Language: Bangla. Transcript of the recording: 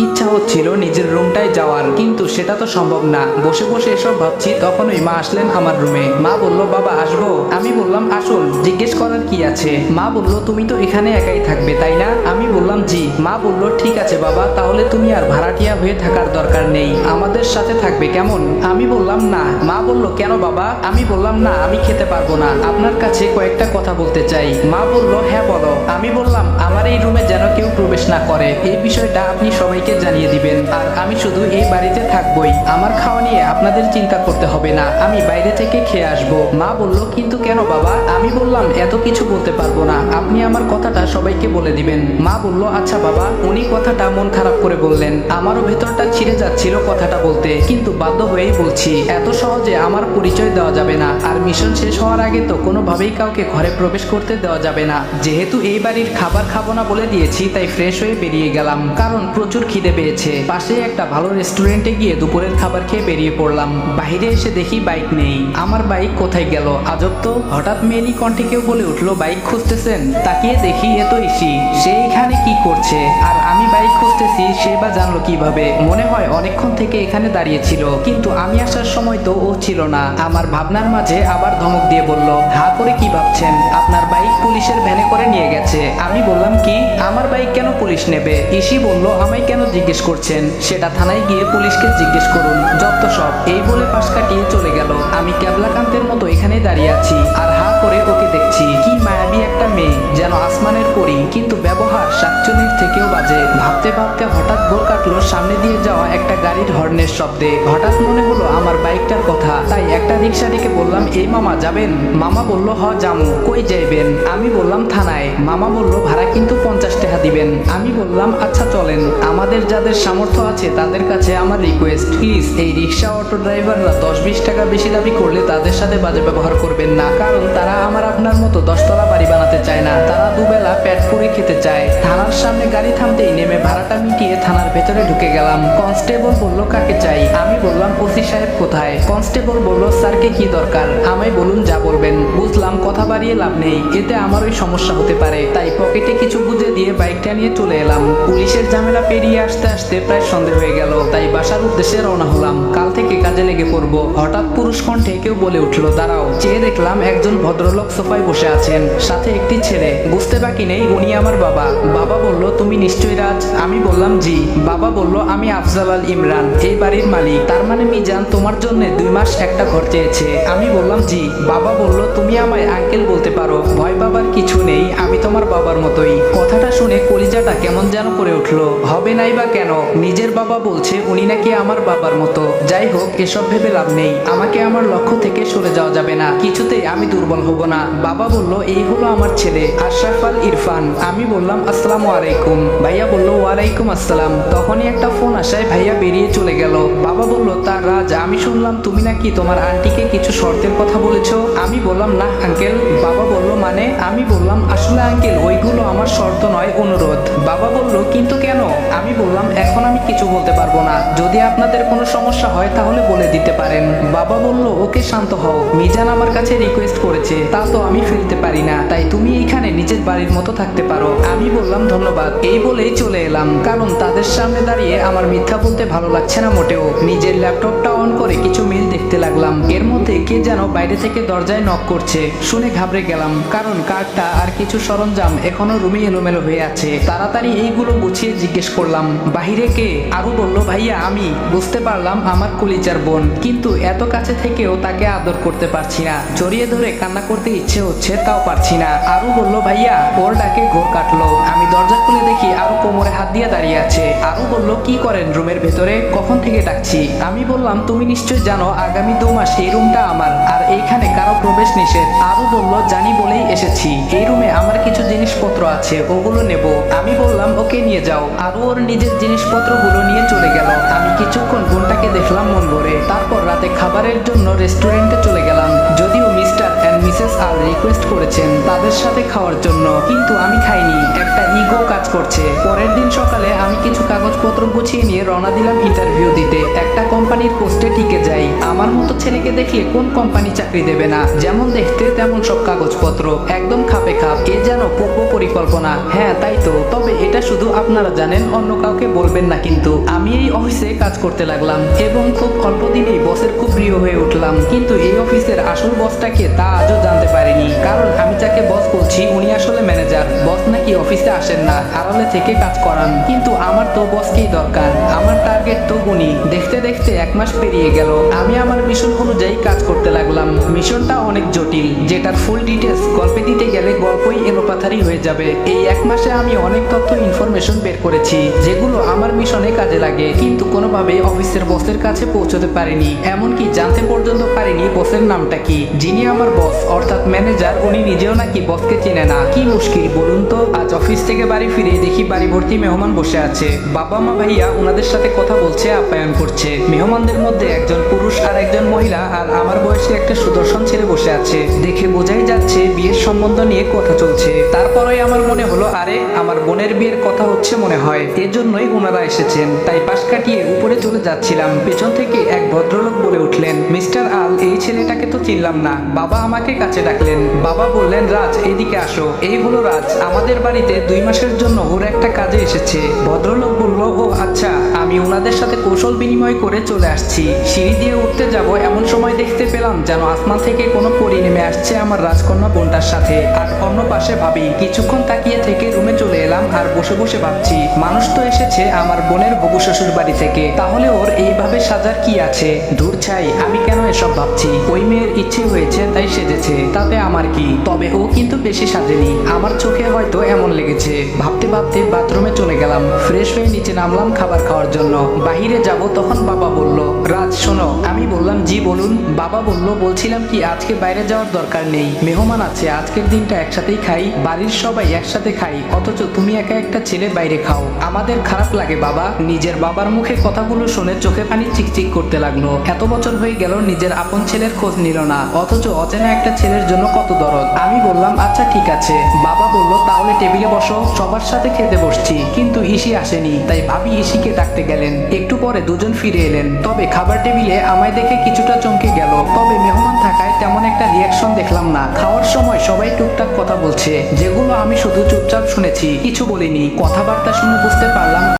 ইচ্ছা হচ্ছিল নিজের রুমটায় যাওয়ার, কিন্তু সেটা তো সম্ভব না। বসে বসে এসব ভাবছি, তখনই মা আসলেন আমার রুমে। মা বলল, বাবা আসবো? আমি বললাম, আসুন, জিজ্ঞেস করার কি আছে। মা বলল, তুমি তো এখানে একাই থাকবে তাই না? আমি বললাম, জি। মা বলল, ঠিক আছে বাবা, তাহলে তুমি আর ভাড়াটিয়া হয়ে থাকার দরকার নেই, আমাদের সাথে থাকবে, কেমন? আমি বললাম, না। মা বলল, কেন বাবা? আমি বললাম, না, আমি খেতে পারবো না, আপনার কাছে কয়েকটা কথা বলতে চাই। মা বলল, হ্যাঁ বলো। আমি বললাম, আমার এই রুমে যেন কেউ প্রবেশ না করে, এই বিষয়টা আপনি সবাইকে জানিয়ে দিবেন। আর আমি শুধু এই বাড়িতে থাকবই, আমার খাওয়া নিয়ে আপনাদের চিন্তা করতে হবে না, আমি বাইরে থেকে খেয়ে আসবো। মা বলল, কিন্তু কেন বাবা? আমি বললাম, এত কিছু বলতে পারবো না, আপনি আমার কথাটা সবাইকে বলে দিবেন। মা বলল, আচ্ছা বাবা। উনি কথাটা মন খারাপ করে বললেন। আমারও ভেতরটা ছিঁড়ে যাচ্ছিল কথাটা বলতে, কিন্তু বাধ্য হয়েই বলছি। এত সহজে আমার পরিচয় দেওয়া যাবে না, আর মিশন শেষ হওয়ার আগে তো কোনোভাবেই কাউকে ঘরে প্রবেশ করতে দেওয়া যাবে না। যেহেতু এই বাড়ির খাবার খাবো না বলে দিয়েছি, তাই ফ্রেশ হয়ে বেরিয়ে গেলাম, কারণ প্রচুর খিদে পেয়েছে। পাশে একটা ভালো রেস্টুরেন্টে গিয়ে দুপুরের খাবার খেয়ে বেরিয়ে পড়লাম। বাইরে এসে দেখি বাইক নেই। আমার বাইক কোথায় গেল? আজব তো। হঠাৎ মেয়েলি কণ্ঠে কেউ বলে উঠলো, বাইক খুঁজতেছেন? তাকিয়ে দেখি এ তো ইসি। সে এখানে কি করছে? আর আমি বাইক খুঁজতেছি, সে বা জানলো কিভাবে? মনে হয় অনেকক্ষণ থেকে এখানে দাঁড়িয়েছিল, কিন্তু আমি আসার সময় তো ও ছিল না। আমার ভাবনার মাঝে আবার ধমক দিয়ে বলল, হা করে কি ভাবছেন? আপনার বাইক পুলিশের ভ্যানে করে নিয়ে গেছে। আমি বললাম, কি? আমার বাইক কেন পুলিশ নেবে? ইসি বলল, আমায় কেন জিজ্ঞেস করছেন? সেটা থানায় গিয়ে পুলিশকে জিজ্ঞেস করুন, যত সব। এই বলে পাশ কাটিয়ে চলে গেল। আমি ক্যাবলাকান্তের মতো এখানে দাঁড়িয়ে আছি, আর হা করে ওকে দেখছি। কি মায়াবী একটা মেয়ে, যেন আসমানের পরী, কিন্তু ব্যবহার শাকচুনির থেকেও বাজে। ভাবতে ভাবতে হঠাৎ ভোর কাটলো সামনে দিয়ে যাওয়া একটা গাড়ির হর্নের শব্দে। হঠাৎ মনে হলো আমার বাইকটার কথা, তাই একটা রিক্সা ডেকে বললাম, এই মামা যাবেন? মামা বলল, হ জামু। কই যাইবেন? আমি বললাম, থানায়। মামা বলল, ভাড়া কিন্তু 50 টাকা দিবেন। আমি বললাম, আচ্ছা চলেন। আমাদের যাদের সামর্থ্য আছে তাদের কাছে আমার রিকোয়েস্ট, প্লিজ এই রিক্সা অটো ড্রাইভাররা 10-20 টাকা বেশি দাবি করলে তাদের সাথে বাজে ব্যবহার করবেন না, কারণ তারা আমার আপনার মতো 10 তলা বাড়ি বানাতে চায় না, তারা দুবেলা পেট পুরে খেতে চায়। থানার সামনে গাড়ি থামতেই নেমে ভাড়াটা মিটিয়ে থানার ভেতরে ঢুকে গেলাম। কনস্টেবল বলল, কাকে চাই? আমি বললাম, ওসি সাহেব কোথায়? কনস্টেবল বলল, স্যারকে কি দরকার? আমায় বলুন, যা বলবেন। বুঝলাম কথা বাড়িয়ে লাভ নেই, এতে আমারই সমস্যা হতে পারে, তাই পকেটে কিছু গুঁজে দিয়ে বাইকটা নিয়ে চলে এলাম। পুলিশের ঝামেলা পেরিয়ে আসতে আসতে প্রায় সন্ধ্যে হয়ে গেল, তাই বাসার উদ্দেশ্যে রওনা হলাম। কাল থেকে কাজে লেগে পড়বো। হঠাৎ পুরুষ কণ্ঠে কেউ বলে উঠলো, দাঁড়াও। চেয়ে দেখলাম একজন ভদ্রলোক সোফায় বসে আছেন, সাথে একটি ছেলে। বুঝতে বাকি নেই উনি আমার বাবা। বাবা বলল, তুমি নিশ্চয়ই রাজ? আমি বললাম, জি। বাবা বলল, আমি আফজাল আল ইমরান, এই বাড়ির মালিক। তার মানে মিজান তোমার জন্য 2 মাস একটা ঘর চেয়েছে? আমি বললাম, জি। বাবা বলল, তুমি আমায় আঙ্কেল বলতে পারো, ভয় পাবার কিছু নেই, আমি তোমার বাবার মতোই। কথাটা শুনে কলিজাটা কেমন যেন করে উঠলো। হবে নাই বা কেন? নিজের বাবা বলছে উনি নাকি আমার বাবার মতো। যাই হোক, এসব ভেবে লাভ নেই, আমাকে আমার লক্ষ্য থেকে সরে যাওয়া যাবে না, কিছুতেই আমি দুর্বল হব না। বাবা বলল, এই হলো আমার ছেলে আশরাফ আল ইরফান। আমি বললাম, আসসালামু আলাইকুম। ভাইয়া বলল, ওয়ালাইকুম আসসালাম। তখনই একটা ফোন আসায় ভাইয়া বেরিয়ে চলে গেল। বাবা বলল, তার রাজ, আমি শুনলাম তুমি নাকি তোমার আন্টিকে কিছু শর্তের কথা বলেছো? আমি বললাম, না আঙ্কেল। বাবা বলল, মানে? আমি বললাম, আসলে আঙ্কেল ওইগুলো আমার শর্ত নয়, অনুরোধ। বাবা বলল, কিন্তু কেন? আমি বললাম, এখন আমি কিছু বলতে পারবো না, যদি আপনাদের কোনো সমস্যা হয় তাহলে বলে দিতে পারেন। বাবা বলল, ওকে শান্ত হও, মিজান আমার কাছে রিকোয়েস্ট করেছে, তা তো আমি ফেলতে পারি না, তাই তুমি এইখানে নিজের বাড়ির মতো থাকতে পারো। আমি বললাম, ধন্যবাদ। এই বলেই চলে এলাম, কারণ তাদের সামনে দাঁড়িয়ে আমার মিথ্যা বলতে ভালো লাগছে না মোটেও। নিজের ল্যাপটপটা অন করে কিছু মেল দেখতে লাগলাম। এর মধ্যে কে যেন বাইরে থেকে দরজায় নক করছে। শুনে ঘাবড়ে গেলাম, কারণ কার্ডটা আর কিছু সরঞ্জাম এখনো রুমে এলোমেলো হয়ে আছে। তাড়াতাড়ি এইগুলো গুছিয়ে জিজ্ঞেস করলাম, বাহিরে কে? আরু বলল, ভাইয়া আমি। বুঝতে পারলাম আমার কলিজার বোন, কিন্তু এত কাছে থেকেও তাকে আদর করতে পারছি না। জড়িয়ে ধরে কান্না করতে ইচ্ছে হচ্ছে, তাও পারছি না। আরু বলল, ভাইয়া। ওর ডাকে ঘোর কাটলো। আমি দরজা খুলে দেখি আরু কোমরে হাত দিয়ে দাঁড়িয়ে আছে। আরু বলল, কি করেন রুমের ভেতরে? কখন থেকে ডাকছি? আমি বললাম, তুমি নিশ্চয় জানো আগামী 2 মাস এই রুমটা আমার, আর এইখানে কারো প্রবেশ নিষেধ। আরু বলল, জানি বলেই এসেছি, এই রুমে আমার কিছু জিনিসপত্র আছে, ওগুলো নেব। আমি বললাম, ওকে নিয়ে যাও। আরু ওর নিজের জিনিসপত্রগুলো নিয়ে চলে গেল। আমি কিছুক্ষণ বোনটাকে দেখলাম মন ভরে। তারপর রাতে খাবারের জন্য রেস্টুরেন্টে চলে গেলাম। যদিও mister and Mrs Al request করেছেন তাদের সাথে খাওয়ার জন্য, কিন্তু আমি খাইনি, একটা ইগো কাজ করছে। পরের দিন সকালে আমি কিছু কাগজপত্র গুছিয়ে নিয়ে রওনা দিলাম ইন্টারভিউ দিতে। একটা কোম্পানির পোস্টে টিকে যাই। আমার মতো ছেলেকে দেখলে কোন কোম্পানি চাকরি দেবে না? যেমন দেখতে তেমন সব কাগজপত্র, একদম খাপে খাপ। এ যেন পূর্ব পরিকল্পনা। হ্যাঁ তাই তো, তবে এটা শুধু আপনারা জানেন, অন্য কাউকে বলবেন না। কিন্তু আমি এই অফিসে কাজ করতে লাগলাম এবং খুব অল্প দিনেই বসের খুব প্রিয় হয়ে উঠলাম। কিন্তু এই অফিসের আসল বসটাকে তা আজও জানতে পারিনি, কারণ আমি যাকে বস বলছি উনি আসলে ম্যানেজার। বস নাকি অফিসে আসেন না, আড়ালে থেকে কাজ করান। কিন্তু আমার তো বসকেই দরকার, আমার টার্গেট তো উনি। দেখতে দেখতে 1 মাস পেরিয়ে গেল। আমি আমার মিশন অনুযায়ী কাজ করতে লাগলাম। মিশনটা অনেক জটিল, যেটার ফুল ডিটেলস গল্পে দিতে গেলে গল্পই এলোপাথারি হয়ে যাবে। এই 1 মাসে আমি অনেক তথ্য ইনফরমেশন বের করেছি, যেগুলো আমার মিশনে কাজে লাগে, কিন্তু কোনোভাবে অফিসের বসের কাছে পৌঁছতে পারিনি। এমনকি জানতে পর্যন্ত পারিনি বসের নামটা কি। যিনি আমার বস অর্থাৎ ম্যানেজার, উনি নিজেও নাকি বসকে চেনে না। কি মুশকিল বলুন তো। আজ অফিস থেকে বাড়ি ফিরে দেখি বাড়ি ভর্তি মেহমান বসে আছে। বাবা মা ভাইয়া ওনাদের সাথে কথা বলছে, আপ্যায়ন করছে। মেহমানদের মধ্যে একজন পুরুষ আর একজন মহিলা, আর আমার বয়সী একটা সুদর্শন ছেলে বসে আছে। দেখে বোঝাই যাচ্ছে বিয়ের সম্বন্ধ নিয়ে কথা চলছে। তারপরে আমার মনে হলো, আরে আমার বোনের বিয়ের কথা হচ্ছে মনে হয়, এজন্যই ওনারা এসেছেন। তাই পাশ কাটিয়ে উপরে চলে যাচ্ছিলাম, পেছন থেকে এক ভদ্রলোক বলে উঠলেন, মিস্টার আল, এই ছেলেটাকে তো চিনলাম না। বাবা আমাকে কাছে ডাকলেন। বাবা বললেন, রাজ এদিকে আসো। এই হলো রাজ, আমাদের বাড়িতে 2 মাসের জন্য ওর একটা কাজে এসেছে। ভদ্রলোক বলল, ও আচ্ছা। আমি ওনাদের সাথে কৌশল বিনিময় করে চলে আসছি। সিঁড়ি দিয়ে উঠতে যাব, এমন সময় দেখতে পেলাম যেন আসমান থেকে কোনো পরী নেমে আসছে আমার রাজকন্যা বোনটার সাথে। আর অন্য পাশে ভাবি। কিছুক্ষণ তাকিয়ে থেকে রুমে চলে এলাম আর বসে বসে ভাবছি, মানুষ তো এসেছে আমার বোনের হবু শ্বশুর বাড়ি থেকে, তাহলে ওর এইভাবে সাজার কি আছে? দূর ছাই, আমি কেন এসব ভাবছি? ওই মেয়ের ইচ্ছে হয়েছে তাই সেজেছে, তাতে আমার কি? তবে ও কিন্তু বেশি সাজেনি, আমার চোখে হয়তো এমন লেগেছে। ভাবতে ভাবতে বাথরুমে চলে গেলাম। ফ্রেশ হয়ে নিচে নামলাম খাবার খাওয়ার জন্য। বাহিরে যাব তখন বাবা বলল, রাজ শোনো। আমি বললাম, জি বলুন। বাবা বলল, বলছিলাম কি আজকে বাইরে যাওয়ার দরকার নেই, মেহমান আছে, আজকের দিনটা একসাথেই খাই, বাড়ির সবাই একসাথে খাই, অথচ তুমি একা একটা ছেলে বাইরে খাও, আমাদের খারাপ লাগে বাবা। নিজের বাবার মুখে কথাগুলো শুনে চোখে পানি চিকচিক করতে লাগলো। এত বছর হয়ে গেল নিজের আপন ছেলের খোঁজ নিল না, অথচ অচেনা একটা ছেলের জন্য কত দরদ। আমি বললাম, আচ্ছা ঠিক আছে। বাবা বলল, তাহলে টেবিলে বসো, সবার সাথে খেতে বসছি। কিন্তু ইসি আসেনি, তাই ভাবি ইসিকে ডাকতে গেলেন। একটু পরে দুজন ফিরে এলেন, তবে খাবার টেবিলে আমায় দেখে কিছুটা চমকে গেল। তবে মেহমান থাকায় তেমন একটা রিয়াকশন দেখলাম না। খাওয়ার সময় সবাই টুকটাক কথা বলছে, যেগুলো আমি শুধু চুপচাপ শুনেছি, কিছু বলিনি। কথাবার্তা শুনে বুঝতে পারলাম